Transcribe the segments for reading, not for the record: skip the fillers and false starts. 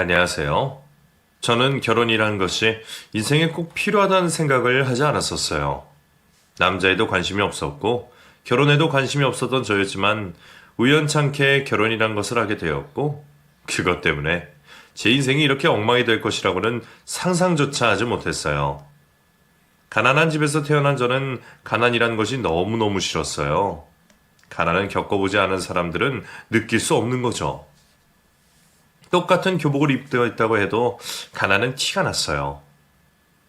안녕하세요. 저는 결혼이라는 것이 인생에 꼭 필요하다는 생각을 하지 않았었어요. 남자에도 관심이 없었고, 결혼에도 관심이 없었던 저였지만, 우연찮게 결혼이란 것을 하게 되었고, 그것 때문에 제 인생이 이렇게 엉망이 될 것이라고는 상상조차 하지 못했어요. 가난한 집에서 태어난 저는 가난이란 것이 너무너무 싫었어요. 가난을 겪어보지 않은 사람들은 느낄 수 없는 거죠. 똑같은 교복을 입고 있다고 해도 가난은 티가 났어요.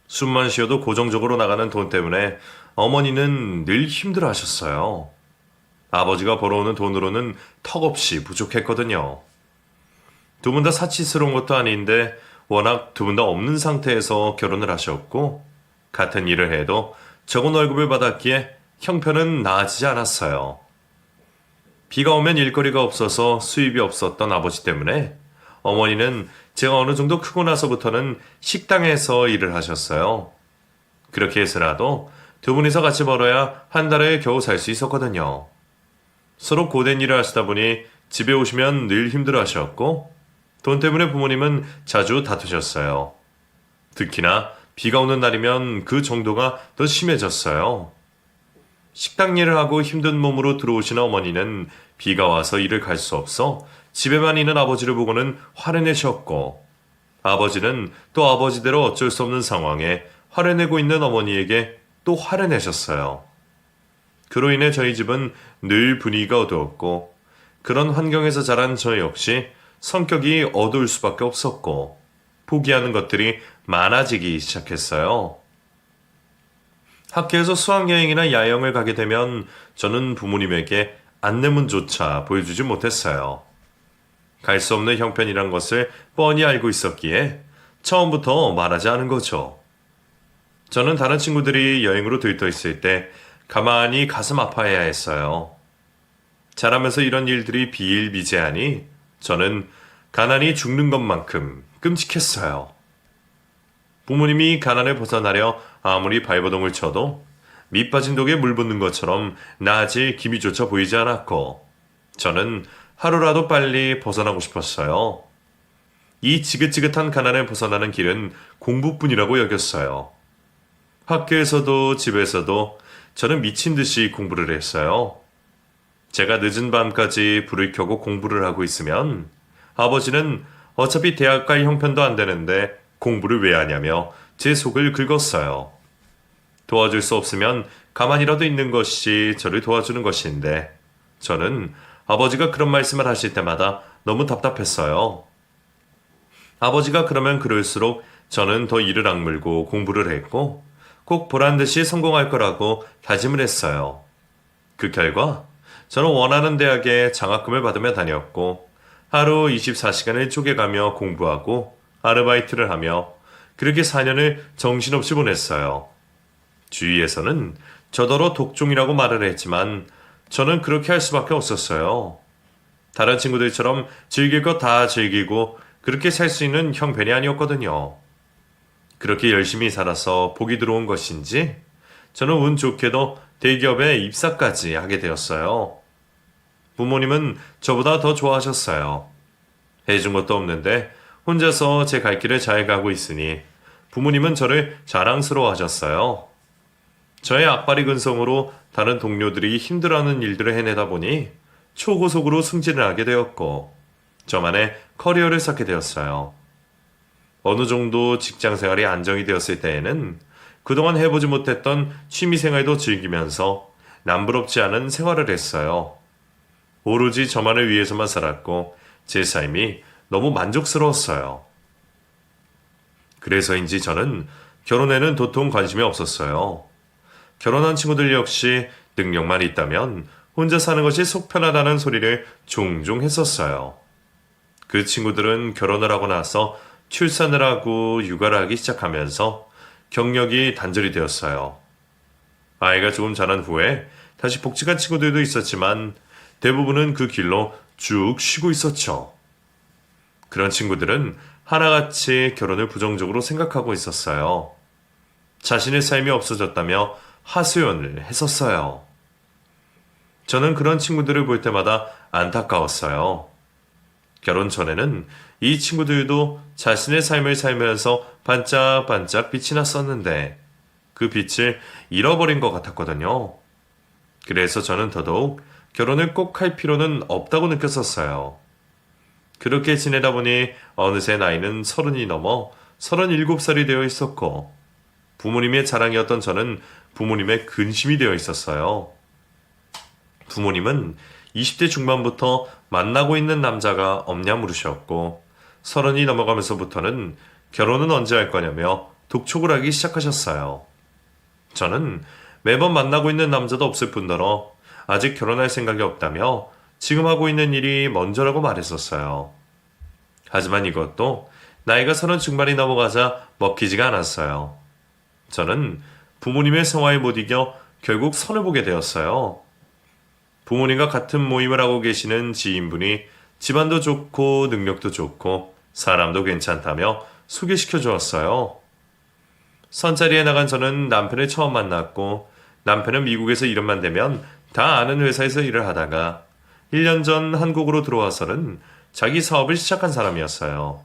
숨만 쉬어도 고정적으로 나가는 돈 때문에 어머니는 늘 힘들어 하셨어요. 아버지가 벌어오는 돈으로는 턱없이 부족했거든요. 두 분 다 사치스러운 것도 아닌데 워낙 두 분 다 없는 상태에서 결혼을 하셨고 같은 일을 해도 적은 월급을 받았기에 형편은 나아지지 않았어요. 비가 오면 일거리가 없어서 수입이 없었던 아버지 때문에 어머니는 제가 어느 정도 크고 나서부터는 식당에서 일을 하셨어요. 그렇게 해서라도 두 분이서 같이 벌어야 한 달에 겨우 살 수 있었거든요. 서로 고된 일을 하시다 보니 집에 오시면 늘 힘들어 하셨고 돈 때문에 부모님은 자주 다투셨어요. 특히나 비가 오는 날이면 그 정도가 더 심해졌어요. 식당 일을 하고 힘든 몸으로 들어오신 어머니는 비가 와서 일을 갈 수 없어 집에만 있는 아버지를 보고는 화를 내셨고 아버지는 또 아버지대로 어쩔 수 없는 상황에 화를 내고 있는 어머니에게 또 화를 내셨어요. 그로 인해 저희 집은 늘 분위기가 어두웠고 그런 환경에서 자란 저 역시 성격이 어두울 수밖에 없었고 포기하는 것들이 많아지기 시작했어요. 학교에서 수학여행이나 야영을 가게 되면 저는 부모님에게 안내문조차 보여주지 못했어요. 갈 수 없는 형편이란 것을 뻔히 알고 있었기에 처음부터 말하지 않은 거죠. 저는 다른 친구들이 여행으로 들떠 있을 때 가만히 가슴 아파해야 했어요. 자라면서 이런 일들이 비일비재하니 저는 가난이 죽는 것만큼 끔찍했어요. 부모님이 가난을 벗어나려 아무리 발버둥을 쳐도 밑 빠진 독에 물 붓는 것처럼 나아질 기미조차 보이지 않았고 저는 하루라도 빨리 벗어나고 싶었어요. 이 지긋지긋한 가난을 벗어나는 길은 공부뿐이라고 여겼어요. 학교에서도 집에서도 저는 미친 듯이 공부를 했어요. 제가 늦은 밤까지 불을 켜고 공부를 하고 있으면 아버지는 어차피 대학 갈 형편도 안 되는데 공부를 왜 하냐며 제 속을 긁었어요. 도와줄 수 없으면 가만히라도 있는 것이 저를 도와주는 것인데 저는 아버지가 그런 말씀을 하실 때마다 너무 답답했어요. 아버지가 그러면 그럴수록 저는 더 이를 악물고 공부를 했고 꼭 보란듯이 성공할 거라고 다짐을 했어요. 그 결과 저는 원하는 대학에 장학금을 받으며 다녔고 하루 24시간을 쪼개가며 공부하고 아르바이트를 하며 그렇게 4년을 정신없이 보냈어요. 주위에서는 저더러 독종이라고 말을 했지만 저는 그렇게 할 수밖에 없었어요. 다른 친구들처럼 즐길 거 다 즐기고 그렇게 살 수 있는 형편이 아니었거든요. 그렇게 열심히 살아서 복이 들어온 것인지 저는 운 좋게도 대기업에 입사까지 하게 되었어요. 부모님은 저보다 더 좋아하셨어요. 해준 것도 없는데 혼자서 제 갈 길을 잘 가고 있으니 부모님은 저를 자랑스러워 하셨어요. 저의 악바리 근성으로 다른 동료들이 힘들어하는 일들을 해내다 보니 초고속으로 승진을 하게 되었고 저만의 커리어를 쌓게 되었어요. 어느 정도 직장 생활이 안정이 되었을 때에는 그동안 해보지 못했던 취미생활도 즐기면서 남부럽지 않은 생활을 했어요. 오로지 저만을 위해서만 살았고 제 삶이 너무 만족스러웠어요. 그래서인지 저는 결혼에는 도통 관심이 없었어요. 결혼한 친구들 역시 능력만 있다면 혼자 사는 것이 속 편하다는 소리를 종종 했었어요. 그 친구들은 결혼을 하고 나서 출산을 하고 육아를 하기 시작하면서 경력이 단절이 되었어요. 아이가 조금 자란 후에 다시 복직한 친구들도 있었지만 대부분은 그 길로 쭉 쉬고 있었죠. 그런 친구들은 하나같이 결혼을 부정적으로 생각하고 있었어요. 자신의 삶이 없어졌다며 하소연을 했었어요. 저는 그런 친구들을 볼 때마다 안타까웠어요. 결혼 전에는 이 친구들도 자신의 삶을 살면서 반짝반짝 빛이 났었는데 그 빛을 잃어버린 것 같았거든요. 그래서 저는 더더욱 결혼을 꼭 할 필요는 없다고 느꼈었어요. 그렇게 지내다 보니 어느새 나이는 30이 넘어 37살이 되어 있었고 부모님의 자랑이었던 저는 부모님의 근심이 되어 있었어요. 부모님은 20대 중반부터 만나고 있는 남자가 없냐 물으셨고 30이 넘어가면서부터는 결혼은 언제 할 거냐며 독촉을 하기 시작하셨어요. 저는 매번 만나고 있는 남자도 없을 뿐더러 아직 결혼할 생각이 없다며 지금 하고 있는 일이 먼저라고 말했었어요. 하지만 이것도 나이가 30 중반이 넘어가자 먹히지가 않았어요. 저는 부모님의 성화에 못 이겨 결국 선을 보게 되었어요. 부모님과 같은 모임을 하고 계시는 지인분이 집안도 좋고 능력도 좋고 사람도 괜찮다며 소개시켜 주었어요. 선자리에 나간 저는 남편을 처음 만났고 남편은 미국에서 이름만 대면 다 아는 회사에서 일을 하다가 1년 전 한국으로 들어와서는 자기 사업을 시작한 사람이었어요.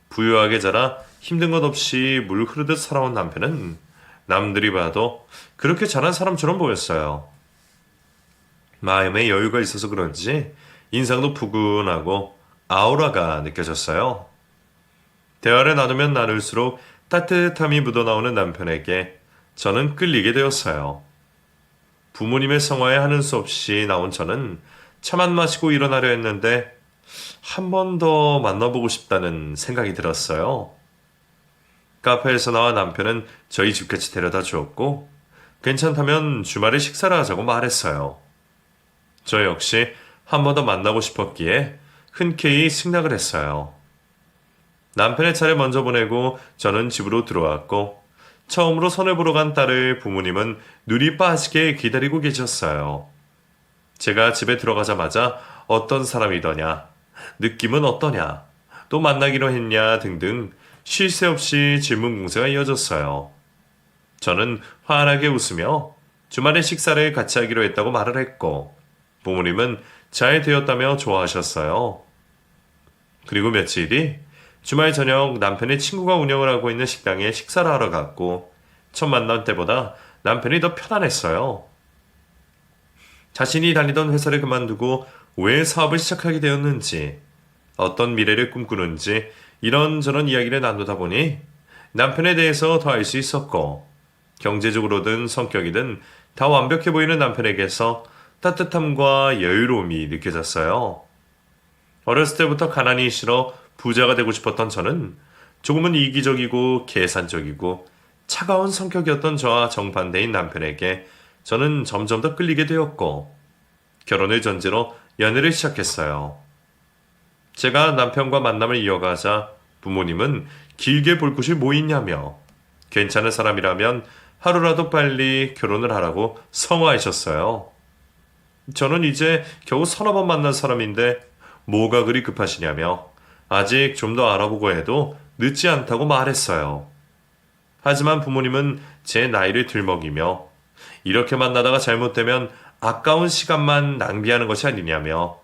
부유하게 자라 힘든 것 없이 물 흐르듯 살아온 남편은 남들이 봐도 그렇게 잘한 사람처럼 보였어요. 마음에 여유가 있어서 그런지 인상도 푸근하고 아우라가 느껴졌어요. 대화를 나누면 나눌수록 따뜻함이 묻어나오는 남편에게 저는 끌리게 되었어요. 부모님의 성화에 하는 수 없이 나온 저는 차만 마시고 일어나려 했는데 한 번 더 만나보고 싶다는 생각이 들었어요. 카페에서 나와 남편은 저희 집까지 데려다 주었고 괜찮다면 주말에 식사를 하자고 말했어요. 저 역시 한 번 더 만나고 싶었기에 흔쾌히 승낙을 했어요. 남편의 차를 먼저 보내고 저는 집으로 들어왔고 처음으로 선을 보러 간 딸을 부모님은 눈이 빠지게 기다리고 계셨어요. 제가 집에 들어가자마자 어떤 사람이더냐, 느낌은 어떠냐, 또 만나기로 했냐 등등 쉴 새 없이 질문 공세가 이어졌어요. 저는 환하게 웃으며 주말에 식사를 같이 하기로 했다고 말을 했고 부모님은 잘 되었다며 좋아하셨어요. 그리고 며칠 뒤 주말 저녁 남편의 친구가 운영을 하고 있는 식당에 식사를 하러 갔고 첫 만남 때보다 남편이 더 편안했어요. 자신이 다니던 회사를 그만두고 왜 사업을 시작하게 되었는지, 어떤 미래를 꿈꾸는지 이런저런 이야기를 나누다 보니 남편에 대해서 더 알 수 있었고 경제적으로든 성격이든 다 완벽해 보이는 남편에게서 따뜻함과 여유로움이 느껴졌어요. 어렸을 때부터 가난이 싫어 부자가 되고 싶었던 저는 조금은 이기적이고 계산적이고 차가운 성격이었던 저와 정반대인 남편에게 저는 점점 더 끌리게 되었고 결혼을 전제로 연애를 시작했어요. 제가 남편과 만남을 이어가자 부모님은 길게 볼 곳이 뭐 있냐며 괜찮은 사람이라면 하루라도 빨리 결혼을 하라고 성화하셨어요. 저는 이제 겨우 서너 번 만난 사람인데 뭐가 그리 급하시냐며 아직 좀 더 알아보고 해도 늦지 않다고 말했어요. 하지만 부모님은 제 나이를 들먹이며 이렇게 만나다가 잘못되면 아까운 시간만 낭비하는 것이 아니냐며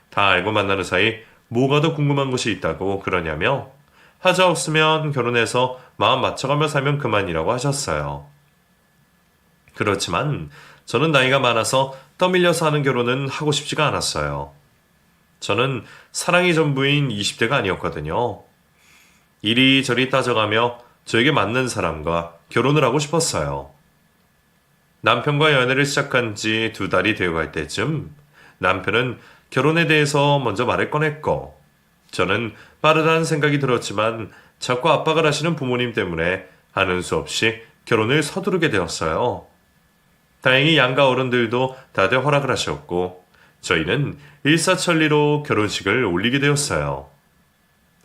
다 알고 만나는 사이 뭐가 더 궁금한 것이 있다고 그러냐며 하자 없으면 결혼해서 마음 맞춰가며 살면 그만이라고 하셨어요. 그렇지만 저는 나이가 많아서 떠밀려서 하는 결혼은 하고 싶지가 않았어요. 저는 사랑이 전부인 20대가 아니었거든요. 이리저리 따져가며 저에게 맞는 사람과 결혼을 하고 싶었어요. 남편과 연애를 시작한 지 2달이 되어갈 때쯤 남편은 결혼에 대해서 먼저 말을 꺼냈고 저는 빠르다는 생각이 들었지만 자꾸 압박을 하시는 부모님 때문에 하는 수 없이 결혼을 서두르게 되었어요. 다행히 양가 어른들도 다들 허락을 하셨고 저희는 일사천리로 결혼식을 올리게 되었어요.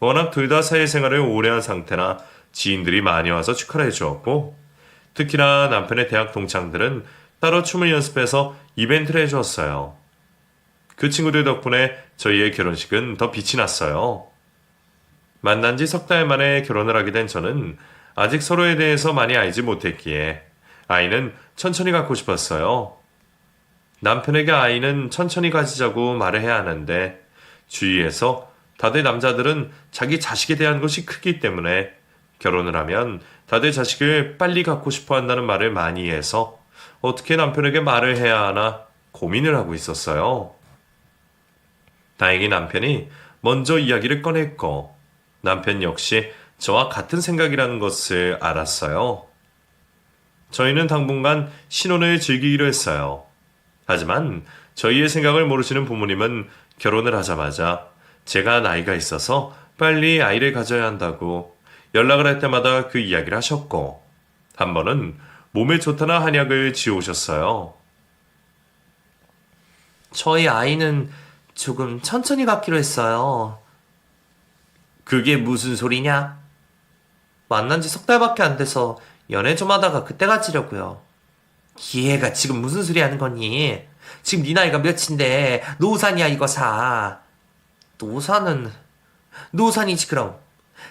워낙 둘 다 사회생활을 오래 한 상태나 지인들이 많이 와서 축하를 해주었고 특히나 남편의 대학 동창들은 따로 춤을 연습해서 이벤트를 해주었어요. 그 친구들 덕분에 저희의 결혼식은 더 빛이 났어요. 만난 지 3달 만에 결혼을 하게 된 저는 아직 서로에 대해서 많이 알지 못했기에 아이는 천천히 갖고 싶었어요. 남편에게 아이는 천천히 가지자고 말을 해야 하는데 주위에서 다들 남자들은 자기 자식에 대한 것이 크기 때문에 결혼을 하면 다들 자식을 빨리 갖고 싶어 한다는 말을 많이 해서 어떻게 남편에게 말을 해야 하나 고민을 하고 있었어요. 다행히 남편이 먼저 이야기를 꺼냈고 남편 역시 저와 같은 생각이라는 것을 알았어요. 저희는 당분간 신혼을 즐기기로 했어요. 하지만 저희의 생각을 모르시는 부모님은 결혼을 하자마자 제가 나이가 있어서 빨리 아이를 가져야 한다고 연락을 할 때마다 그 이야기를 하셨고 한 번은 몸에 좋다는 한약을 지어오셨어요. 저희 아이는 조금 천천히 갖기로 했어요. 그게 무슨 소리냐? 만난 지 석 달밖에 안 돼서 연애 좀 하다가 그때 가지려고요. 기회가 지금 무슨 소리 하는 거니? 지금 네 나이가 몇인데 노산이야 이거 사. 노산이지 그럼.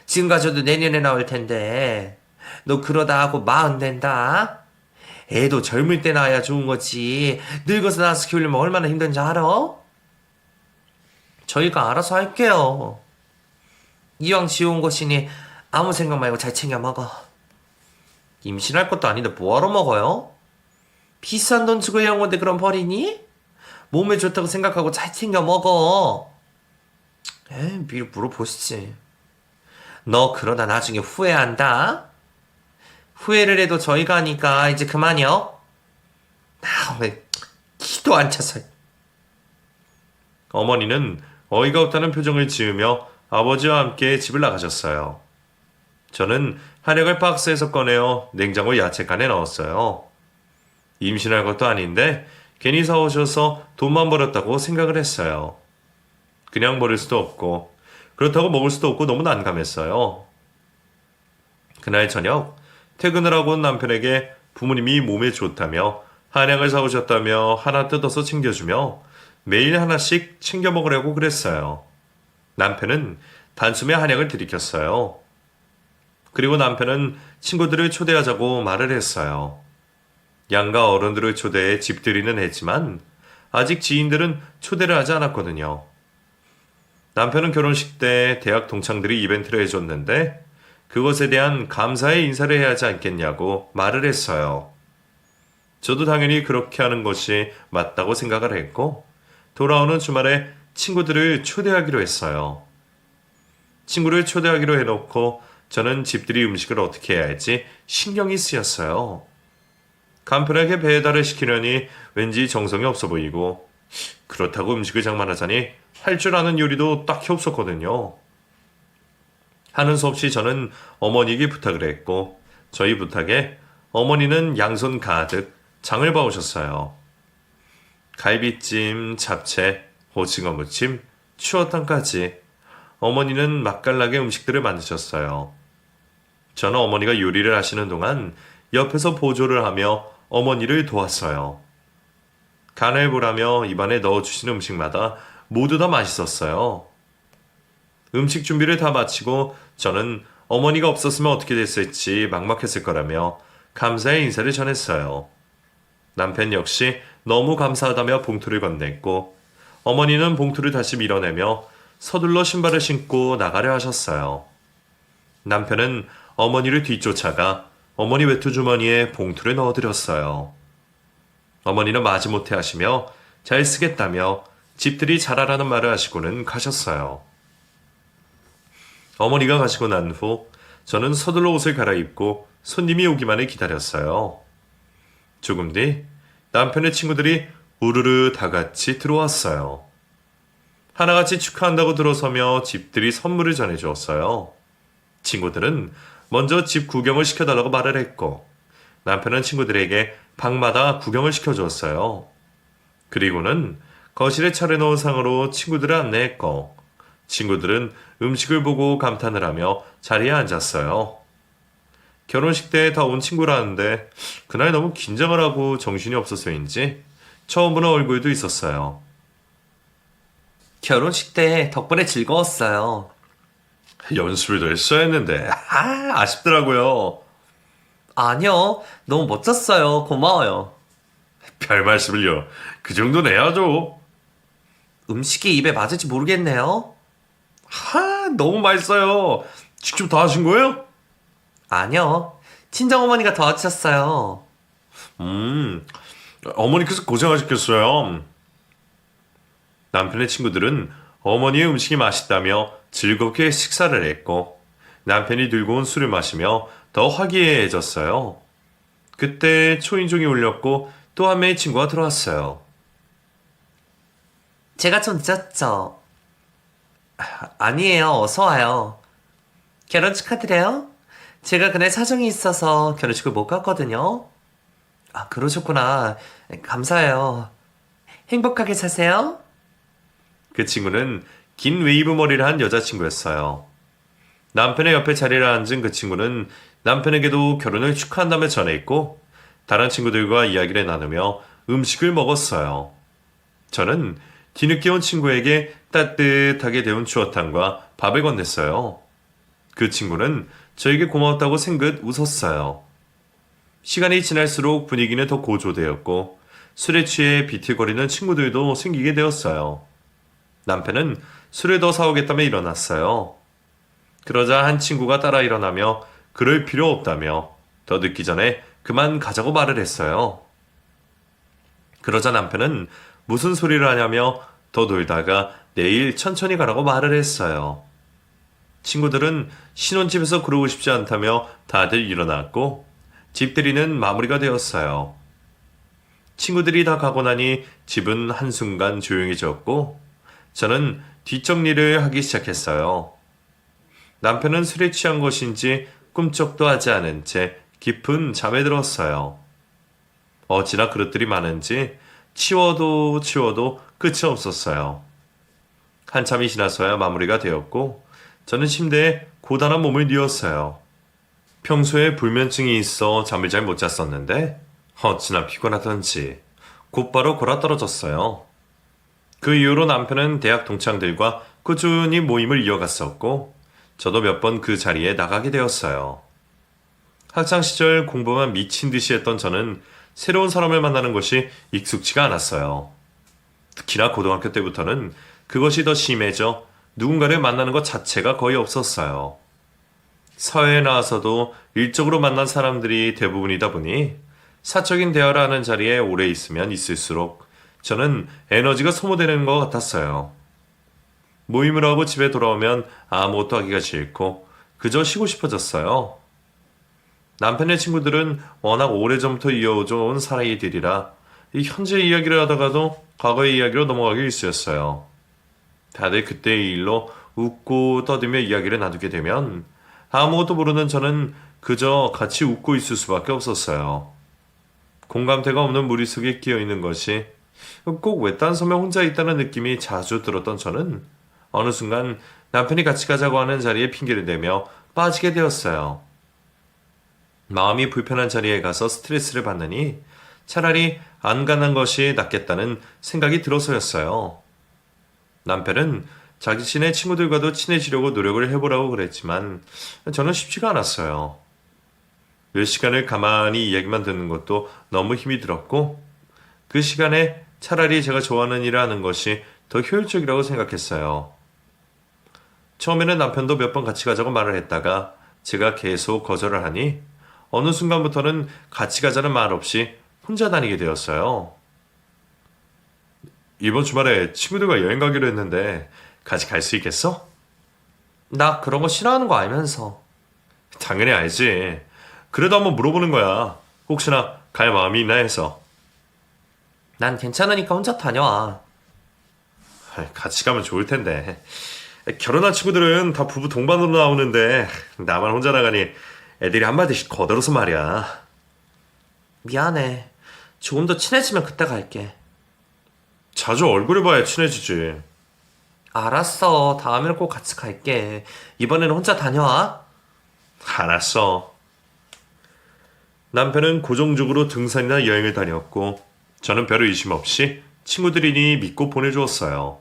지금 가져도 내년에 나올 텐데 너 그러다 하고 40 된다. 애도 젊을 때 낳아야 좋은 거지. 늙어서 낳아서 키우려면 얼마나 힘든지 알아? 저희가 알아서 할게요. 이왕 지어온 것이니 아무 생각 말고 잘 챙겨 먹어. 임신할 것도 아닌데 뭐하러 먹어요? 비싼 돈 주고 해온 건데 그럼 버리니? 몸에 좋다고 생각하고 잘 챙겨 먹어. 미리 물어보시지. 너 그러다 나중에 후회한다. 후회를 해도 저희가 하니까 이제 그만이요. 왜 기도 안 차서. 어머니는 어이가 없다는 표정을 지으며 아버지와 함께 집을 나가셨어요. 저는 한약을 박스에서 꺼내어 냉장고 야채칸에 넣었어요. 임신할 것도 아닌데 괜히 사오셔서 돈만 벌었다고 생각을 했어요. 그냥 버릴 수도 없고 그렇다고 먹을 수도 없고 너무 난감했어요. 그날 저녁 퇴근을 하고 온 남편에게 부모님이 몸에 좋다며 한약을 사오셨다며 하나 뜯어서 챙겨주며 매일 하나씩 챙겨 먹으려고 그랬어요. 남편은 단숨에 한약을 들이켰어요. 그리고 남편은 친구들을 초대하자고 말을 했어요. 양가 어른들을 초대해 집들이는 했지만 아직 지인들은 초대를 하지 않았거든요. 남편은 결혼식 때 대학 동창들이 이벤트를 해줬는데 그것에 대한 감사의 인사를 해야 하지 않겠냐고 말을 했어요. 저도 당연히 그렇게 하는 것이 맞다고 생각을 했고 돌아오는 주말에 친구들을 초대하기로 했어요. 친구를 초대하기로 해놓고 저는 집들이 음식을 어떻게 해야 할지 신경이 쓰였어요. 간편하게 배달을 시키려니 왠지 정성이 없어 보이고 그렇다고 음식을 장만하자니 할 줄 아는 요리도 딱히 없었거든요. 하는 수 없이 저는 어머니에게 부탁을 했고 저희 부탁에 어머니는 양손 가득 장을 봐오셨어요. 갈비찜, 잡채, 오징어 무침, 추어탕까지 어머니는 맛깔나게 음식들을 만드셨어요. 저는 어머니가 요리를 하시는 동안 옆에서 보조를 하며 어머니를 도왔어요. 간을 보라며 입안에 넣어주신 음식마다 모두 다 맛있었어요. 음식 준비를 다 마치고 저는 어머니가 없었으면 어떻게 됐을지 막막했을 거라며 감사의 인사를 전했어요. 남편 역시 너무 감사하다며 봉투를 건넸고 어머니는 봉투를 다시 밀어내며 서둘러 신발을 신고 나가려 하셨어요. 남편은 어머니를 뒤쫓아가 어머니 외투주머니에 봉투를 넣어드렸어요. 어머니는 마지못해 하시며 잘 쓰겠다며 집들이 잘하라는 말을 하시고는 가셨어요. 어머니가 가시고 난 후 저는 서둘러 옷을 갈아입고 손님이 오기만을 기다렸어요. 조금 뒤 남편의 친구들이 우르르 다 같이 들어왔어요. 하나같이 축하한다고 들어서며 집들이 선물을 전해주었어요. 친구들은 먼저 집 구경을 시켜달라고 말을 했고 남편은 친구들에게 방마다 구경을 시켜주었어요. 그리고는 거실에 차려놓은 상으로 친구들을 안내했고 친구들은 음식을 보고 감탄을 하며 자리에 앉았어요. 결혼식 때 다 온 친구라는데 그날 너무 긴장을 하고 정신이 없어서인지 처음 보는 얼굴도 있었어요. 결혼식 때 덕분에 즐거웠어요. 연습을 더 했어야 했는데 아쉽더라고요. 아니요, 너무 멋졌어요. 고마워요. 별 말씀을요. 그 정도는 해야죠. 음식이 입에 맞을지 모르겠네요. 너무 맛있어요. 직접 다 하신 거예요? 아니요. 친정어머니가 도와주셨어요. 어머니께서 고생하셨겠어요. 남편의 친구들은 어머니의 음식이 맛있다며 즐겁게 식사를 했고 남편이 들고 온 술을 마시며 더 화기애애해졌어요. 그때 초인종이 울렸고 또 한 명의 친구가 들어왔어요. 제가 좀 늦었죠? 아니에요. 어서 와요. 결혼 축하드려요. 제가 그날 사정이 있어서 결혼식을 못 갔거든요. 아, 그러셨구나. 감사해요. 행복하게 사세요. 그 친구는 긴 웨이브 머리를 한 여자친구였어요. 남편의 옆에 자리를 앉은 그 친구는 남편에게도 결혼을 축하한다며 전해있고 다른 친구들과 이야기를 나누며 음식을 먹었어요. 저는 뒤늦게 온 친구에게 따뜻하게 데운 추어탕과 밥을 건넸어요. 그 친구는 저에게 고마웠다고 생긋 웃었어요. 시간이 지날수록 분위기는 더 고조되었고 술에 취해 비틀거리는 친구들도 생기게 되었어요. 남편은 술을 더 사오겠다며 일어났어요. 그러자 한 친구가 따라 일어나며 그럴 필요 없다며 더 늦기 전에 그만 가자고 말을 했어요. 그러자 남편은 무슨 소리를 하냐며 더 놀다가 내일 천천히 가라고 말을 했어요. 친구들은 신혼집에서 그러고 싶지 않다며 다들 일어났고 집들이는 마무리가 되었어요. 친구들이 다 가고 나니 집은 한순간 조용해졌고 저는 뒷정리를 하기 시작했어요. 남편은 술에 취한 것인지 꿈쩍도 하지 않은 채 깊은 잠에 들었어요. 어찌나 그릇들이 많은지 치워도 끝이 없었어요. 한참이 지나서야 마무리가 되었고 저는 침대에 고단한 몸을 뉘었어요. 평소에 불면증이 있어 잠을 잘 못 잤었는데 어찌나 피곤하던지 곧바로 골아떨어졌어요. 그 이후로 남편은 대학 동창들과 꾸준히 모임을 이어갔었고 저도 몇 번 그 자리에 나가게 되었어요. 학창시절 공부만 미친 듯이 했던 저는 새로운 사람을 만나는 것이 익숙치가 않았어요. 특히나 고등학교 때부터는 그것이 더 심해져 누군가를 만나는 것 자체가 거의 없었어요. 사회에 나와서도 일적으로 만난 사람들이 대부분이다 보니 사적인 대화를 하는 자리에 오래 있으면 있을수록 저는 에너지가 소모되는 것 같았어요. 모임을 하고 집에 돌아오면 아무것도 하기가 싫고 그저 쉬고 싶어졌어요. 남편의 친구들은 워낙 오래전부터 이어져 사이들이라 현재 이야기를 하다가도 과거의 이야기로 넘어가기 일쑤였어요. 다들 그때의 일로 웃고 떠들며 이야기를 나누게 되면 아무것도 모르는 저는 그저 같이 웃고 있을 수밖에 없었어요. 공감대가 없는 무리 속에 끼어 있는 것이 꼭 외딴 섬에 혼자 있다는 느낌이 자주 들었던 저는 어느 순간 남편이 같이 가자고 하는 자리에 핑계를 대며 빠지게 되었어요. 마음이 불편한 자리에 가서 스트레스를 받느니 차라리 안 가는 것이 낫겠다는 생각이 들어서였어요. 남편은 자신의 친구들과도 친해지려고 노력을 해보라고 그랬지만 저는 쉽지가 않았어요. 몇 시간을 가만히 이야기만 듣는 것도 너무 힘이 들었고 그 시간에 차라리 제가 좋아하는 일을 하는 것이 더 효율적이라고 생각했어요. 처음에는 남편도 몇 번 같이 가자고 말을 했다가 제가 계속 거절을 하니 어느 순간부터는 같이 가자는 말 없이 혼자 다니게 되었어요. 이번 주말에 친구들과 여행 가기로 했는데 같이 갈 수 있겠어? 나 그런 거 싫어하는 거 알면서. 당연히 알지. 그래도 한번 물어보는 거야. 혹시나 갈 마음이 있나 해서. 난 괜찮으니까 혼자 다녀와. 같이 가면 좋을 텐데. 결혼한 친구들은 다 부부 동반으로 나오는데 나만 혼자 나가니 애들이 한마디씩 거들어서 말이야. 미안해. 조금 더 친해지면 그때 갈게. 자주 얼굴을 봐야 친해지지. 알았어. 다음에는 꼭 같이 갈게. 이번에는 혼자 다녀와. 알았어. 남편은 고정적으로 등산이나 여행을 다녔고 저는 별 의심 없이 친구들이니 믿고 보내주었어요.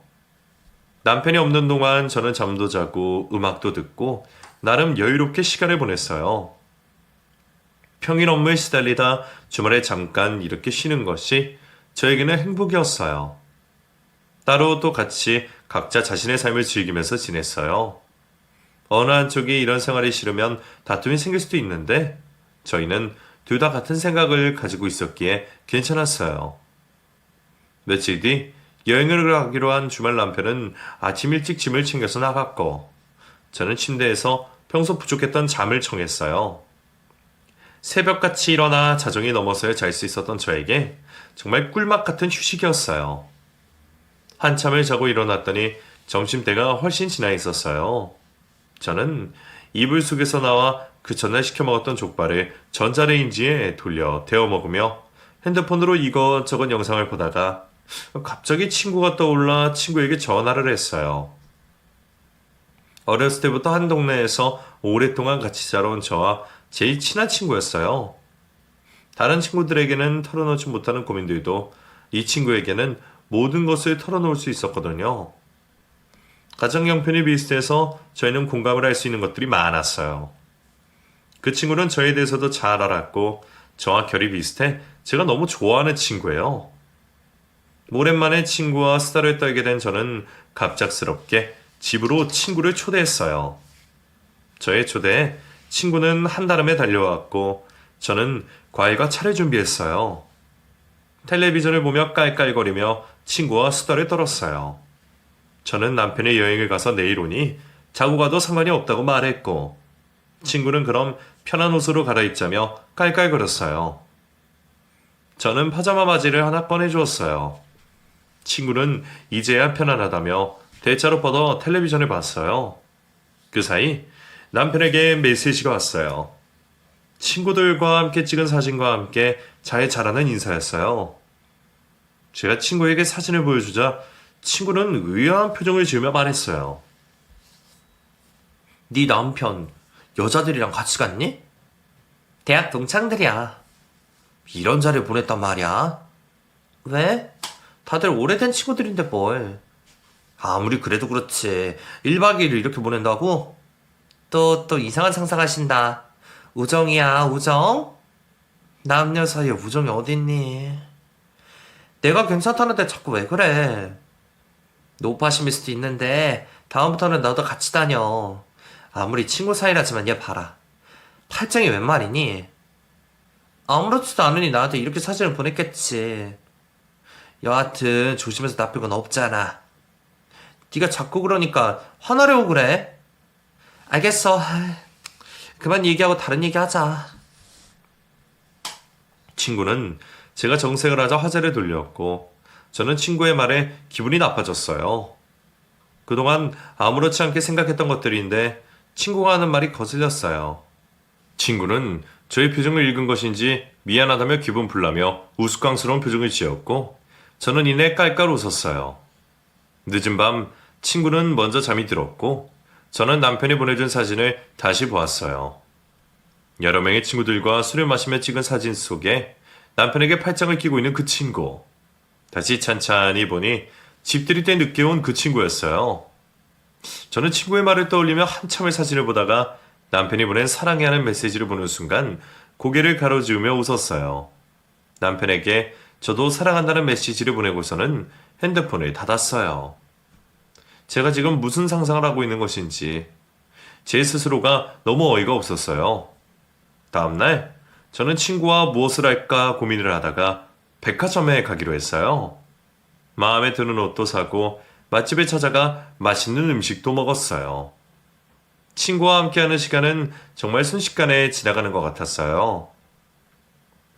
남편이 없는 동안 저는 잠도 자고 음악도 듣고 나름 여유롭게 시간을 보냈어요. 평일 업무에 시달리다 주말에 잠깐 이렇게 쉬는 것이 저에게는 행복이었어요. 따로 또 같이 각자 자신의 삶을 즐기면서 지냈어요. 어느 한쪽이 이런 생활이 싫으면 다툼이 생길 수도 있는데 저희는 둘 다 같은 생각을 가지고 있었기에 괜찮았어요. 며칠 뒤 여행을 가기로 한 주말 남편은 아침 일찍 짐을 챙겨서 나갔고 저는 침대에서 평소 부족했던 잠을 청했어요. 새벽같이 일어나 자정이 넘어서야 잘 수 있었던 저에게 정말 꿀맛 같은 휴식이었어요. 한참을 자고 일어났더니 점심때가 훨씬 지나 있었어요. 저는 이불 속에서 나와 그 전날 시켜 먹었던 족발을 전자레인지에 돌려 데워 먹으며 핸드폰으로 이것저것 영상을 보다가 갑자기 친구가 떠올라 친구에게 전화를 했어요. 어렸을 때부터 한 동네에서 오랫동안 같이 자라온 저와 제일 친한 친구였어요. 다른 친구들에게는 털어놓지 못하는 고민들도 이 친구에게는 모든 것을 털어놓을 수 있었거든요. 가정 형편이 비슷해서 저희는 공감을 할 수 있는 것들이 많았어요. 그 친구는 저에 대해서도 잘 알았고 저와 결이 비슷해 제가 너무 좋아하는 친구예요. 오랜만에 친구와 수다를 떨게 된 저는 갑작스럽게 집으로 친구를 초대했어요. 저의 초대에 친구는 한달음에 달려왔고 저는 과일과 차를 준비했어요. 텔레비전을 보며 깔깔거리며 친구와 수다를 떨었어요. 저는 남편의 여행을 가서 내일 오니 자고 가도 상관이 없다고 말했고 친구는 그럼 편한 옷으로 갈아입자며 깔깔거렸어요. 저는 파자마 바지를 하나 꺼내주었어요. 친구는 이제야 편안하다며 대차로 뻗어 텔레비전을 봤어요. 그 사이 남편에게 메시지가 왔어요. 친구들과 함께 찍은 사진과 함께 잘 자라는 인사였어요. 제가 친구에게 사진을 보여주자 친구는 의아한 표정을 지으며 말했어요. 네 남편 여자들이랑 같이 갔니? 대학 동창들이야. 이런 자리를 보냈단 말이야. 왜? 다들 오래된 친구들인데 뭘. 아무리 그래도 그렇지. 1박 2일을 이렇게 보낸다고? 또 이상한 상상하신다. 우정이야, 우정? 남녀 사이에 우정이 어딨니? 내가 괜찮다는데 자꾸 왜 그래? 노파심일 수도 있는데 다음부터는 너도 같이 다녀. 아무리 친구 사이라지만 얘 봐라. 팔짱이 웬 말이니? 아무렇지도 않으니 나한테 이렇게 사진을 보냈겠지. 여하튼 조심해서 나쁠 건 없잖아. 네가 자꾸 그러니까 화나려고 그래. 알겠어. 그만 얘기하고 다른 얘기 하자. 친구는 제가 정색을 하자 화제를 돌렸고 저는 친구의 말에 기분이 나빠졌어요. 그동안 아무렇지 않게 생각했던 것들인데 친구가 하는 말이 거슬렸어요. 친구는 저의 표정을 읽은 것인지 미안하다며 기분 풀라며 우스꽝스러운 표정을 지었고 저는 이내 깔깔 웃었어요. 늦은 밤 친구는 먼저 잠이 들었고 저는 남편이 보내준 사진을 다시 보았어요. 여러 명의 친구들과 술을 마시며 찍은 사진 속에 남편에게 팔짱을 끼고 있는 그 친구. 다시 찬찬히 보니 집들이 때 늦게 온 그 친구였어요. 저는 친구의 말을 떠올리며 한참을 사진을 보다가 남편이 보낸 사랑해 하는 메시지를 보는 순간 고개를 가로지으며 웃었어요. 남편에게 저도 사랑한다는 메시지를 보내고서는 핸드폰을 닫았어요. 제가 지금 무슨 상상을 하고 있는 것인지 제 스스로가 너무 어이가 없었어요. 다음날 저는 친구와 무엇을 할까 고민을 하다가 백화점에 가기로 했어요. 마음에 드는 옷도 사고 맛집에 찾아가 맛있는 음식도 먹었어요. 친구와 함께하는 시간은 정말 순식간에 지나가는 것 같았어요.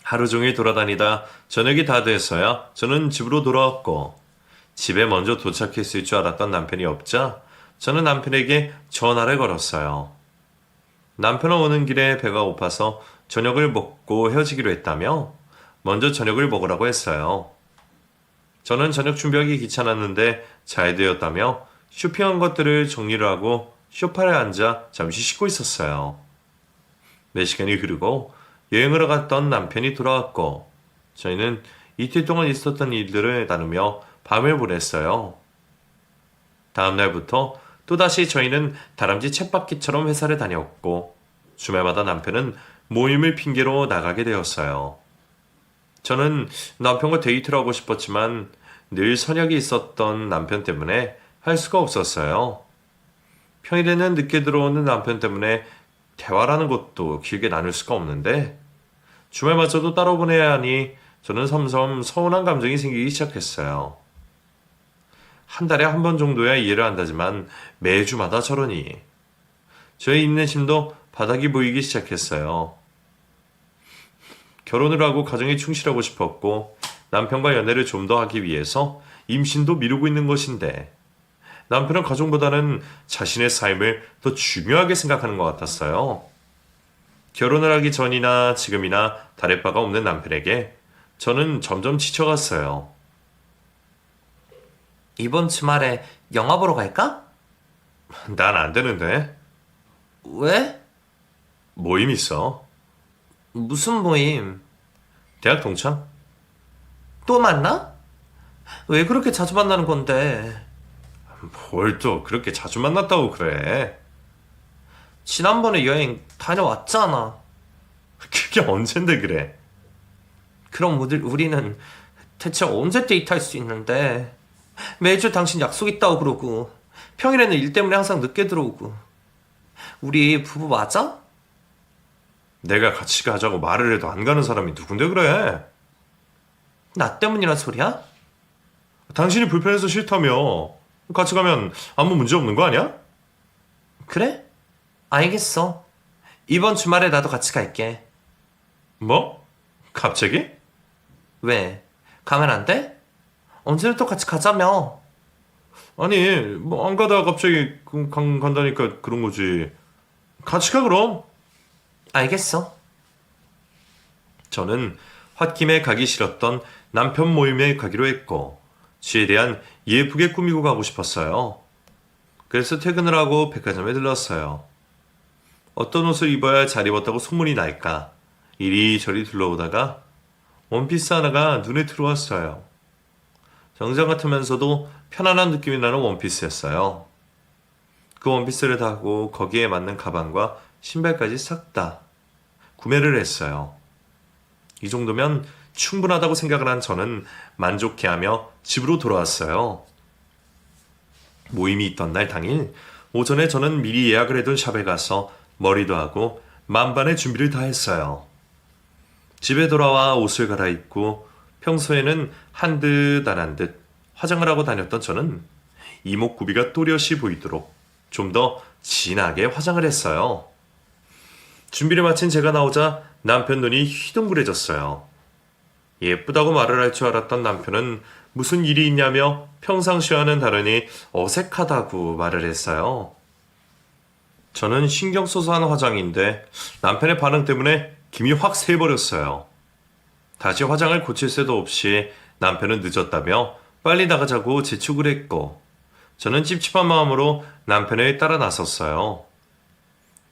하루 종일 돌아다니다 저녁이 다 돼서야 저는 집으로 돌아왔고 집에 먼저 도착했을 줄 알았던 남편이 없자 저는 남편에게 전화를 걸었어요. 남편은 오는 길에 배가 고파서 저녁을 먹고 헤어지기로 했다며 먼저 저녁을 먹으라고 했어요. 저는 저녁 준비하기 귀찮았는데 잘 되었다며 쇼핑한 것들을 정리를 하고 소파에 앉아 잠시 쉬고 있었어요. 몇 시간이 흐르고 여행을 갔던 남편이 돌아왔고 저희는 이틀 동안 있었던 일들을 나누며 밤을 보냈어요. 다음 날부터 또다시 저희는 다람쥐 쳇바퀴처럼 회사를 다녔고 주말마다 남편은 모임을 핑계로 나가게 되었어요. 저는 남편과 데이트를 하고 싶었지만 늘 선약이 있었던 남편 때문에 할 수가 없었어요. 평일에는 늦게 들어오는 남편 때문에 대화라는 것도 길게 나눌 수가 없는데 주말마저도 따로 보내야 하니 저는 섬섬 서운한 감정이 생기기 시작했어요. 한 달에 한 번 정도야 이해를 한다지만 매주마다 저러니 저의 인내심도 바닥이 보이기 시작했어요. 결혼을 하고 가정에 충실하고 싶었고 남편과 연애를 좀 더 하기 위해서 임신도 미루고 있는 것인데 남편은 가정보다는 자신의 삶을 더 중요하게 생각하는 것 같았어요. 결혼을 하기 전이나 지금이나 다를 바가 없는 남편에게 저는 점점 지쳐갔어요. 이번 주말에 영화 보러 갈까? 난 안 되는데. 왜? 모임 있어. 무슨 모임? 대학 동창? 또 만나? 왜 그렇게 자주 만나는 건데? 뭘 또 그렇게 자주 만났다고 그래. 지난번에 여행 다녀왔잖아. 그게 언젠데 그래. 그럼 우리는 대체 언제 데이트할 수 있는데? 매주 당신 약속 있다고 그러고 평일에는 일 때문에 항상 늦게 들어오고. 우리 부부 맞아? 내가 같이 가자고 말을 해도 안 가는 사람이 누군데 그래. 나 때문이란 소리야? 당신이 불편해서 싫다며. 같이 가면 아무 문제 없는 거 아니야? 그래? 알겠어. 이번 주말에 나도 같이 갈게. 뭐? 갑자기? 왜? 가면 안 돼? 언제부터 같이 가자며. 아니 뭐 안 가다가 갑자기 간다니까 그런 거지. 같이 가 그럼. 알겠어. 저는 홧김에 가기 싫었던 남편 모임에 가기로 했고 최대한 예쁘게 꾸미고 가고 싶었어요. 그래서 퇴근을 하고 백화점에 들렀어요. 어떤 옷을 입어야 잘 입었다고 소문이 날까 이리저리 둘러보다가 원피스 하나가 눈에 들어왔어요. 정장 같으면서도 편안한 느낌이 나는 원피스였어요. 그 원피스를 다고 거기에 맞는 가방과 신발까지 싹 다 구매를 했어요. 이 정도면 충분하다고 생각을 한 저는 만족해하며 집으로 돌아왔어요. 모임이 있던 날 당일 오전에 저는 미리 예약을 해둔 샵에 가서 머리도 하고 만반의 준비를 다 했어요. 집에 돌아와 옷을 갈아입고 평소에는 한 듯 안 한 듯 화장을 하고 다녔던 저는 이목구비가 또렷이 보이도록 좀 더 진하게 화장을 했어요. 준비를 마친 제가 나오자 남편 눈이 휘둥그레졌어요. 예쁘다고 말을 할 줄 알았던 남편은 무슨 일이 있냐며 평상시와는 다르니 어색하다고 말을 했어요. 저는 신경 써서 한 화장인데 남편의 반응 때문에 김이 확 새버렸어요. 다시 화장을 고칠 새도 없이 남편은 늦었다며 빨리 나가자고 재촉을 했고 저는 찝찝한 마음으로 남편을 따라 나섰어요.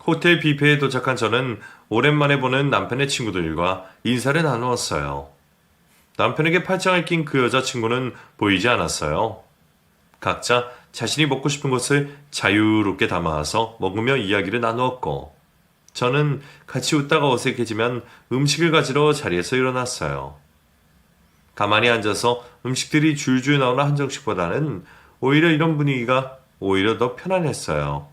호텔 뷔페에 도착한 저는 오랜만에 보는 남편의 친구들과 인사를 나누었어요. 남편에게 팔짱을 낀 그 여자친구는 보이지 않았어요. 각자 자신이 먹고 싶은 것을 자유롭게 담아와서 먹으며 이야기를 나누었고 저는 같이 웃다가 어색해지면 음식을 가지러 자리에서 일어났어요. 가만히 앉아서 음식들이 줄줄 나오는 한정식보다는 오히려 이런 분위기가 오히려 더 편안했어요.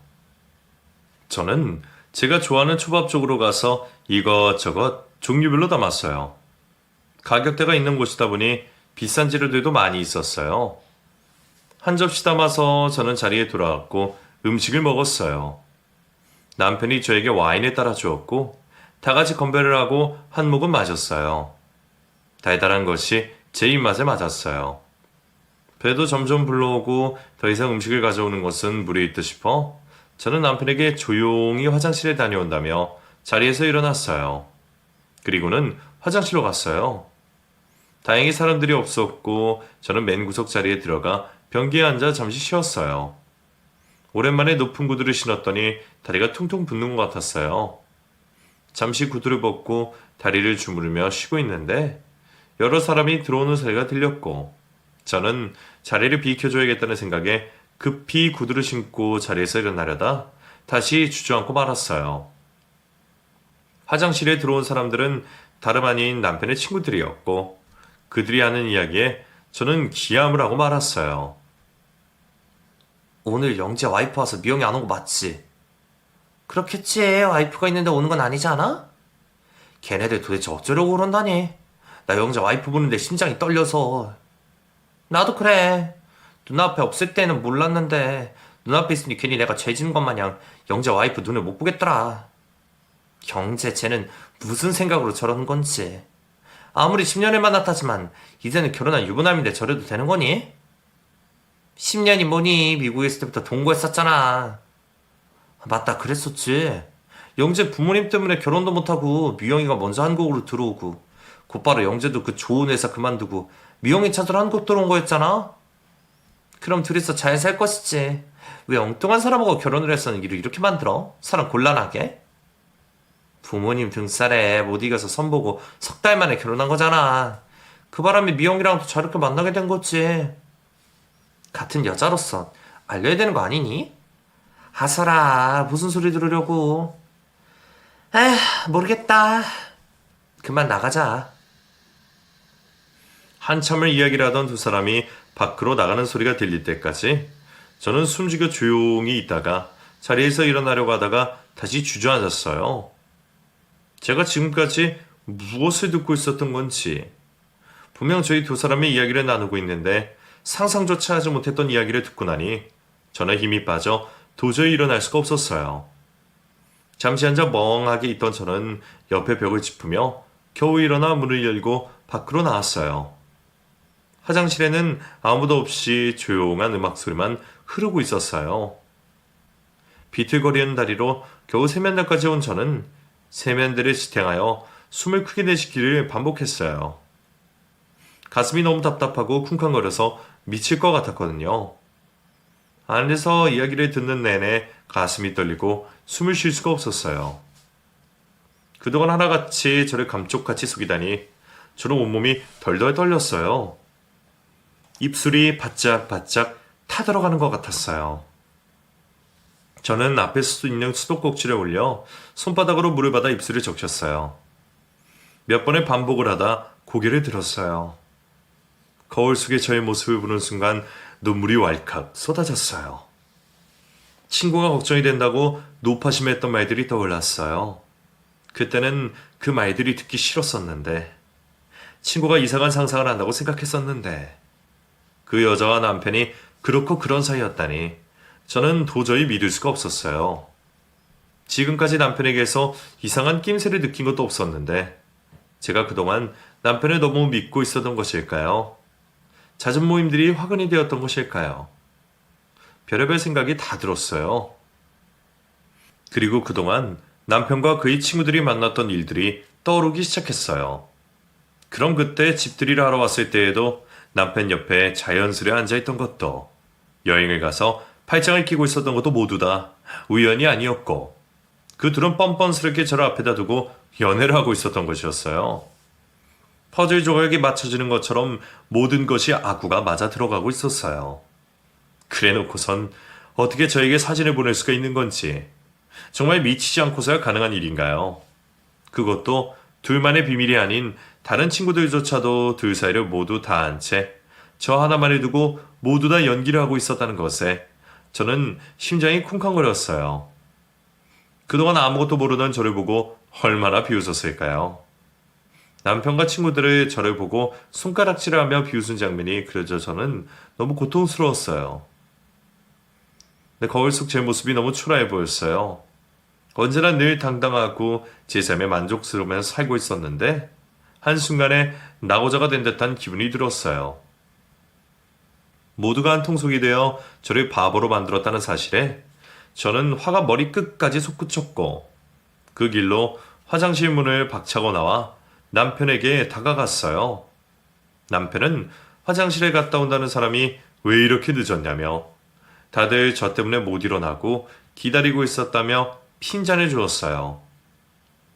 저는 제가 좋아하는 초밥 쪽으로 가서 이것저것 종류별로 담았어요. 가격대가 있는 곳이다 보니 비싼 재료들도 많이 있었어요. 한 접시 담아서 저는 자리에 돌아왔고 음식을 먹었어요. 남편이 저에게 와인을 따라 주었고 다 같이 건배를 하고 한 모금 마셨어요. 달달한 것이 제 입맛에 맞았어요. 배도 점점 불러오고 더 이상 음식을 가져오는 것은 무리일 듯 싶어 저는 남편에게 조용히 화장실에 다녀온다며 자리에서 일어났어요. 그리고는 화장실로 갔어요. 다행히 사람들이 없었고 저는 맨 구석 자리에 들어가 변기에 앉아 잠시 쉬었어요. 오랜만에 높은 구두를 신었더니 다리가 퉁퉁 붓는 것 같았어요. 잠시 구두를 벗고 다리를 주무르며 쉬고 있는데 여러 사람이 들어오는 소리가 들렸고 저는 자리를 비켜줘야겠다는 생각에 급히 구두를 신고 자리에서 일어나려다 다시 주저앉고 말았어요. 화장실에 들어온 사람들은 다름 아닌 남편의 친구들이었고 그들이 하는 이야기에 저는 기함을 하고 말았어요. 오늘 영재 와이프 와서 미영이 안 온 거 맞지? 그렇겠지. 와이프가 있는데 오는 건 아니지 않아? 걔네들 도대체 어쩌려고 그런다니? 나 영재 와이프 보는데 심장이 떨려서. 나도 그래. 눈앞에 없을 때는 몰랐는데 눈앞에 있으니 괜히 내가 죄 지는 것 마냥 영재 와이프 눈을 못 보겠더라. 영재 쟤는 무슨 생각으로 저러는 건지. 아무리 10년을 만났다지만 이제는 결혼한 유부남인데 저래도 되는 거니? 10년이 뭐니? 미국에 있을 때부터 동거했었잖아. 맞다, 그랬었지. 영재 부모님 때문에 결혼도 못하고 미영이가 먼저 한국으로 들어오고 곧바로 영재도 그 좋은 회사 그만두고 미영이 찾으러 한국 들어온 거였잖아. 그럼 둘이서 잘 살 것이지. 왜 엉뚱한 사람하고 결혼을 해서는 일을 이렇게 만들어? 사람 곤란하게? 부모님 등살에 못 이겨서 선보고 석 달 만에 결혼한 거잖아. 그 바람에 미영이랑도 저렇게 만나게 된 거지. 같은 여자로서 알려야 되는 거 아니니? 하설아, 무슨 소리 들으려고. 에휴, 모르겠다. 그만 나가자. 한참을 이야기를 하던 두 사람이 밖으로 나가는 소리가 들릴 때까지 저는 숨죽여 조용히 있다가 자리에서 일어나려고 하다가 다시 주저앉았어요. 제가 지금까지 무엇을 듣고 있었던 건지. 분명 저희 두 사람의 이야기를 나누고 있는데 상상조차 하지 못했던 이야기를 듣고 나니 저는 힘이 빠져 도저히 일어날 수가 없었어요. 잠시 앉아 멍하게 있던 저는 옆에 벽을 짚으며 겨우 일어나 문을 열고 밖으로 나왔어요. 화장실에는 아무도 없이 조용한 음악 소리만 흐르고 있었어요. 비틀거리는 다리로 겨우 세면대까지 온 저는 세면대를 지탱하여 숨을 크게 내쉬기를 반복했어요. 가슴이 너무 답답하고 쿵쾅거려서 미칠 것 같았거든요. 안에서 이야기를 듣는 내내 가슴이 떨리고 숨을 쉴 수가 없었어요. 그동안 하나같이 저를 감쪽같이 속이다니 저는 온몸이 덜덜 떨렸어요. 입술이 바짝바짝 타들어가는 것 같았어요. 저는 앞에 있는 수도꼭지를 올려 손바닥으로 물을 받아 입술을 적셨어요. 몇 번의 반복을 하다 고개를 들었어요. 거울 속에 저의 모습을 보는 순간 눈물이 왈칵 쏟아졌어요. 친구가 걱정이 된다고 노파심했던 말들이 떠올랐어요. 그때는 그 말들이 듣기 싫었었는데, 친구가 이상한 상상을 한다고 생각했었는데, 그 여자와 남편이 그렇고 그런 사이였다니 저는 도저히 믿을 수가 없었어요. 지금까지 남편에게서 이상한 낌새를 느낀 것도 없었는데 제가 그동안 남편을 너무 믿고 있었던 것일까요? 잦은 모임들이 화근이 되었던 것일까요? 별의별 생각이 다 들었어요. 그리고 그동안 남편과 그의 친구들이 만났던 일들이 떠오르기 시작했어요. 그럼 그때 집들이를 하러 왔을 때에도 남편 옆에 자연스레 앉아있던 것도, 여행을 가서 팔짱을 끼고 있었던 것도 모두 다 우연이 아니었고, 그 둘은 뻔뻔스럽게 저를 앞에다 두고 연애를 하고 있었던 것이었어요. 퍼즐 조각이 맞춰지는 것처럼 모든 것이 아구가 맞아 들어가고 있었어요. 그래 놓고선 어떻게 저에게 사진을 보낼 수가 있는 건지, 정말 미치지 않고서야 가능한 일인가요? 그것도 둘만의 비밀이 아닌 다른 친구들조차도 둘 사이를 모두 다 안 채 저 하나만을 두고 모두 다 연기를 하고 있었다는 것에 저는 심장이 쿵쾅거렸어요. 그동안 아무것도 모르던 저를 보고 얼마나 비웃었을까요? 남편과 친구들을 저를 보고 손가락질을 하며 비웃은 장면이 그려져 저는 너무 고통스러웠어요. 내 거울 속 제 모습이 너무 초라해 보였어요. 언제나 늘 당당하고 제 삶에 만족스러우면서 살고 있었는데 한순간에 낙오자가 된 듯한 기분이 들었어요. 모두가 한 통속이 되어 저를 바보로 만들었다는 사실에 저는 화가 머리끝까지 솟구쳤고 그 길로 화장실 문을 박차고 나와 남편에게 다가갔어요. 남편은 화장실에 갔다 온다는 사람이 왜 이렇게 늦었냐며 다들 저 때문에 못 일어나고 기다리고 있었다며 핀잔을 주었어요.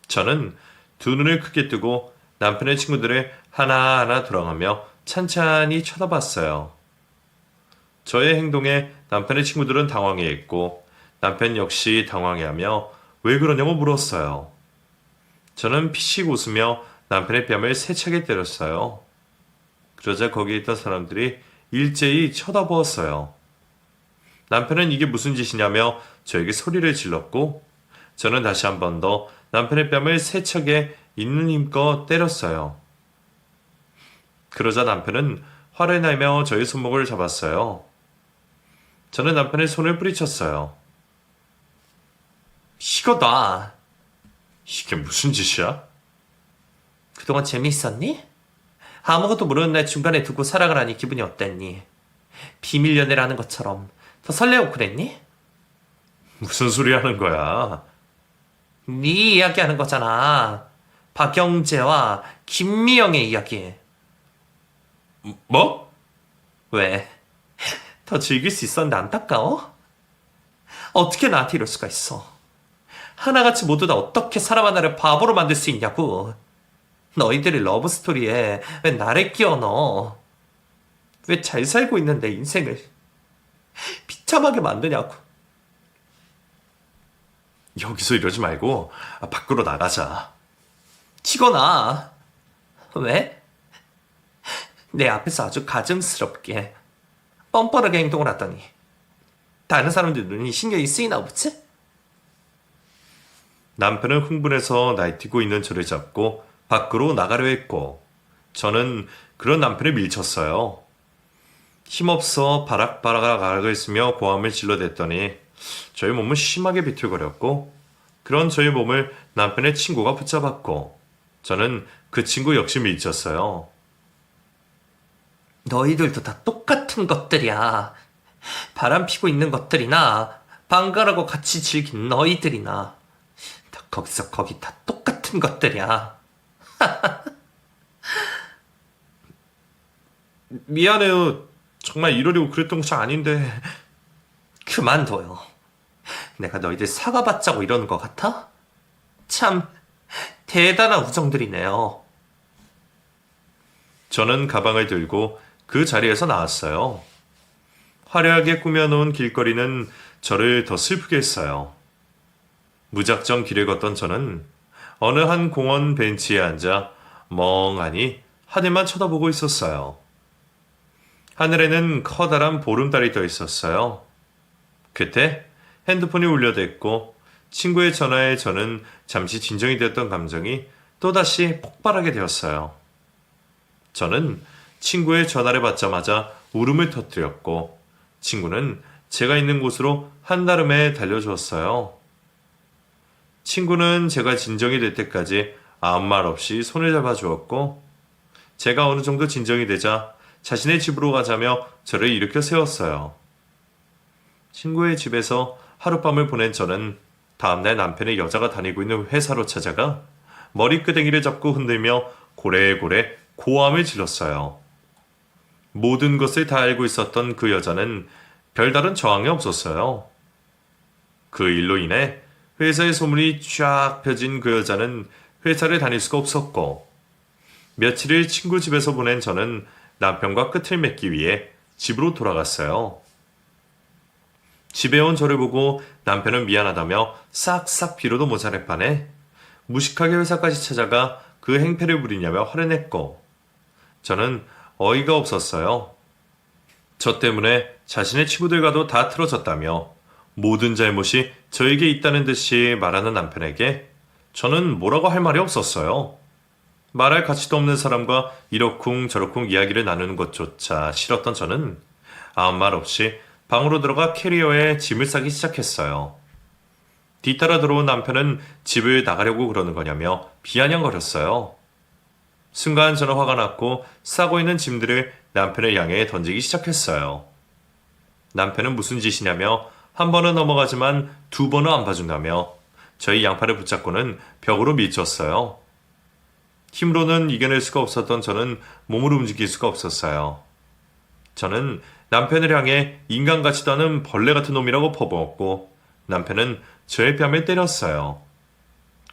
저는 두 눈을 크게 뜨고 남편의 친구들을 하나하나 돌아가며 찬찬히 쳐다봤어요. 저의 행동에 남편의 친구들은 당황해했고 남편 역시 당황해하며 왜 그러냐고 물었어요. 저는 피식 웃으며 남편의 뺨을 세차게 때렸어요. 그러자 거기에 있던 사람들이 일제히 쳐다보았어요. 남편은 이게 무슨 짓이냐며 저에게 소리를 질렀고 저는 다시 한 번 더 남편의 뺨을 세차게 있는 힘껏 때렸어요. 그러자 남편은 화를 내며 저의 손목을 잡았어요. 저는 남편의 손을 뿌리쳤어요. 이거 놔. 이게 무슨 짓이야? 그동안 재미있었니? 아무것도 모르는 날 중간에 두고 살아가라니 기분이 어땠니? 비밀 연애를 하는 것처럼 더 설레고 그랬니? 무슨 소리 하는 거야? 네 이야기하는 거잖아. 박영재와 김미영의 이야기. 뭐? 왜? 더 즐길 수 있었는데 안타까워? 어떻게 나한테 이럴 수가 있어? 하나같이 모두 다 어떻게 사람 하나를 바보로 만들 수 있냐고. 너희들이 러브스토리에 왜 나를 끼워 넣어? 왜 잘 살고 있는 내 인생을 비참하게 만드냐고. 여기서 이러지 말고 밖으로 나가자. 치거나. 왜? 내 앞에서 아주 가증스럽게 뻔뻔하게 행동을 하더니 다른 사람들 눈이 신경이 쓰이나 보지? 남편은 흥분해서 날뛰고 있는 저를 잡고 밖으로 나가려 했고 저는 그런 남편에 밀쳤어요. 힘없어 바락바락을 쓰며 고함을 질러댔더니 저희 몸은 심하게 비틀거렸고 그런 저희 몸을 남편의 친구가 붙잡았고 저는 그 친구 역시 밀쳤어요. 너희들도 다 똑같은 것들이야. 바람 피고 있는 것들이나 방가라고 같이 즐긴 너희들이나 다 거기서 거기 다 똑같은 것들이야. 미안해요. 정말 이러려고 그랬던 것이 아닌데. 그만둬요. 내가 너희들 사과받자고 이러는 것 같아? 참 대단한 우정들이네요. 저는 가방을 들고 그 자리에서 나왔어요. 화려하게 꾸며놓은 길거리는 저를 더 슬프게 했어요. 무작정 길을 걷던 저는 어느 한 공원 벤치에 앉아 멍하니 하늘만 쳐다보고 있었어요. 하늘에는 커다란 보름달이 떠 있었어요. 그때 핸드폰이 울려댔고 친구의 전화에 저는 잠시 진정이 되었던 감정이 또다시 폭발하게 되었어요. 저는 친구의 전화를 받자마자 울음을 터뜨렸고 친구는 제가 있는 곳으로 한달음에 달려주었어요. 친구는 제가 진정이 될 때까지 아무 말 없이 손을 잡아주었고 제가 어느 정도 진정이 되자 자신의 집으로 가자며 저를 일으켜 세웠어요. 친구의 집에서 하룻밤을 보낸 저는 다음날 남편의 여자가 다니고 있는 회사로 찾아가 머리끄댕이를 잡고 흔들며 고래고래 고함을 질렀어요. 모든 것을 다 알고 있었던 그 여자는 별다른 저항이 없었어요. 그 일로 인해 회사의 소문이 쫙 펴진 그 여자는 회사를 다닐 수가 없었고 며칠을 친구 집에서 보낸 저는 남편과 끝을 맺기 위해 집으로 돌아갔어요. 집에 온 저를 보고 남편은 미안하다며 싹싹 빌어도 모자랄 판에 무식하게 회사까지 찾아가 그 행패를 부리냐며 화를 냈고 저는 어이가 없었어요. 저 때문에 자신의 친구들과도 다 틀어졌다며 모든 잘못이 저에게 있다는 듯이 말하는 남편에게 저는 뭐라고 할 말이 없었어요. 말할 가치도 없는 사람과 이러쿵저러쿵 이야기를 나누는 것조차 싫었던 저는 아무 말 없이 방으로 들어가 캐리어에 짐을 싸기 시작했어요. 뒤따라 들어온 남편은 집을 나가려고 그러는 거냐며 비아냥거렸어요. 순간 저는 화가 났고 싸고 있는 짐들을 남편을 향해 던지기 시작했어요. 남편은 무슨 짓이냐며 한 번은 넘어가지만 두 번은 안 봐준다며 저희 양팔을 붙잡고는 벽으로 밀쳤어요. 힘으로는 이겨낼 수가 없었던 저는 몸을 움직일 수가 없었어요. 저는 남편을 향해 인간 같지도 않은 벌레 같은 놈이라고 퍼부었고 남편은 저의 뺨을 때렸어요.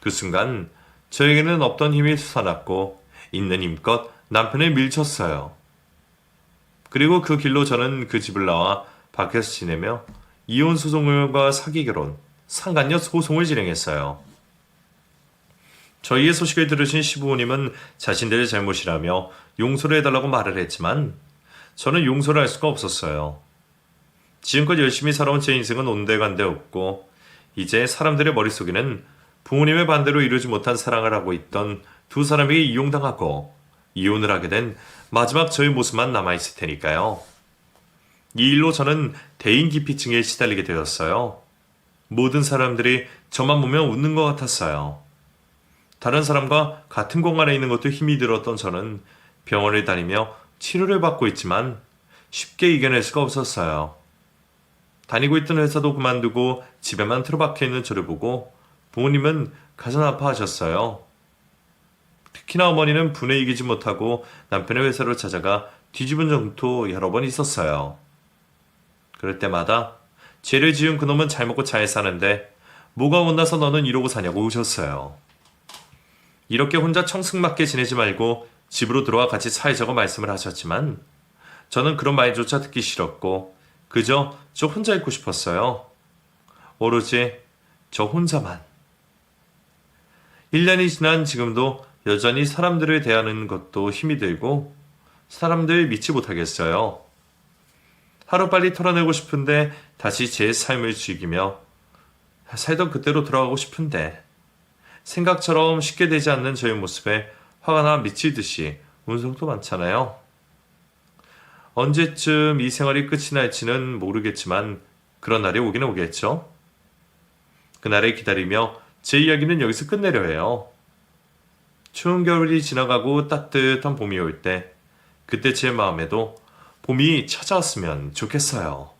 그 순간 저에게는 없던 힘이 솟아났고 있는 힘껏 남편을 밀쳤어요. 그리고 그 길로 저는 그 집을 나와 밖에서 지내며 이혼 소송과 사기 결혼, 상간녀 소송을 진행했어요. 저희의 소식을 들으신 시부모님은 자신들의 잘못이라며 용서를 해달라고 말을 했지만 저는 용서를 할 수가 없었어요. 지금껏 열심히 살아온 제 인생은 온데간데 없고 이제 사람들의 머릿속에는 부모님의 반대로 이루지 못한 사랑을 하고 있던 두 사람에게 이용당하고 이혼을 하게 된 마지막 저의 모습만 남아있을 테니까요. 이 일로 저는 대인기피증에 시달리게 되었어요. 모든 사람들이 저만 보면 웃는 것 같았어요. 다른 사람과 같은 공간에 있는 것도 힘이 들었던 저는 병원을 다니며 치료를 받고 있지만 쉽게 이겨낼 수가 없었어요. 다니고 있던 회사도 그만두고 집에만 틀어박혀 있는 저를 보고 부모님은 가슴 아파하셨어요. 특히나 어머니는 분에 이기지 못하고 남편의 회사로 찾아가 뒤집은 적도 여러 번 있었어요. 그럴 때마다 죄를 지은 그놈은 잘 먹고 잘 사는데 뭐가 못나서 너는 이러고 사냐고 우셨어요. 이렇게 혼자 청승맞게 지내지 말고 집으로 들어와 같이 사회자고 말씀을 하셨지만 저는 그런 말조차 듣기 싫었고 그저 저 혼자 있고 싶었어요. 오로지 저 혼자만. 1년이 지난 지금도 여전히 사람들을 대하는 것도 힘이 들고 사람들 믿지 못하겠어요. 하루빨리 털어내고 싶은데 다시 제 삶을 즐기며 살던 그때로 돌아가고 싶은데 생각처럼 쉽게 되지 않는 저의 모습에 화가 나 미치듯이 우는 적도 많잖아요. 언제쯤 이 생활이 끝이 날지는 모르겠지만 그런 날이 오긴 오겠죠. 그날을 기다리며 제 이야기는 여기서 끝내려 해요. 추운 겨울이 지나가고 따뜻한 봄이 올 때 그때 제 마음에도 봄이 찾아왔으면 좋겠어요.